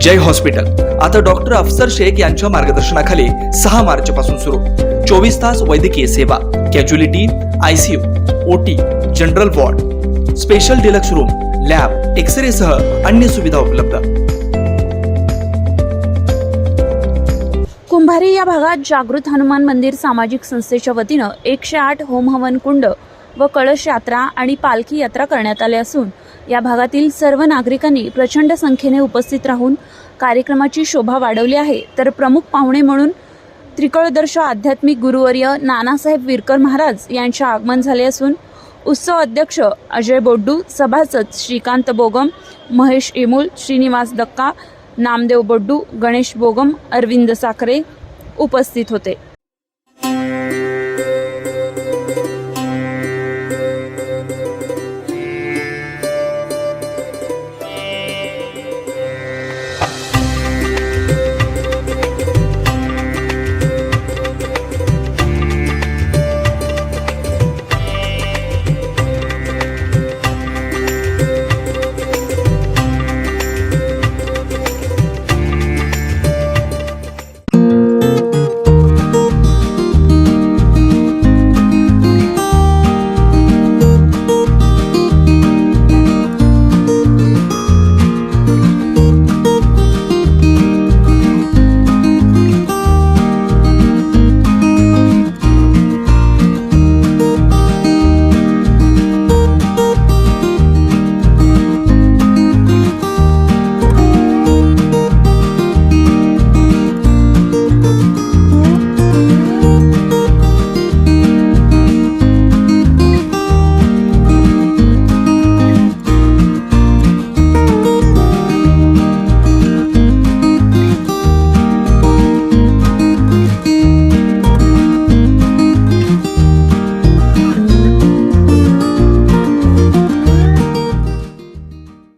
जय hospital आता doctor अफसर शेख यांच्या मार्गदर्शनाखाली 6 मार्च पासून सुरू 24 तास वैद्यकीय सेवा, casualty, ICU, OT, general ward, special deluxe room, lab, X-ray सह अन्य सुविधा उपलब्ध। कुंभारी या भागात जागृत हनुमान मंदिर सामाजिक संस्थेच्या वतीनं 108 होम हवन कुंड व कळश यात्रा आणि पालखी यात्रा करण्यात आली असून या भागातील सर्व नागरिकांनी प्रचंड संख्येने उपस्थित राहून कार्यक्रमाची शोभा वाढवली आहे। तर प्रमुख पाहुणे म्हणून त्रिकळदर्श आध्यात्मिक गुरुवर्य नानासाहेब विरकर महाराज यांचे आगमन झाले असून उत्सव अध्यक्ष अजय बोड्डू, सभासद श्रीकांत बोगम, महेश इमूल, श्रीनिवास दक्का, नामदेव बोड्डू, गणेश बोगम, अरविंद साखरे उपस्थित होते।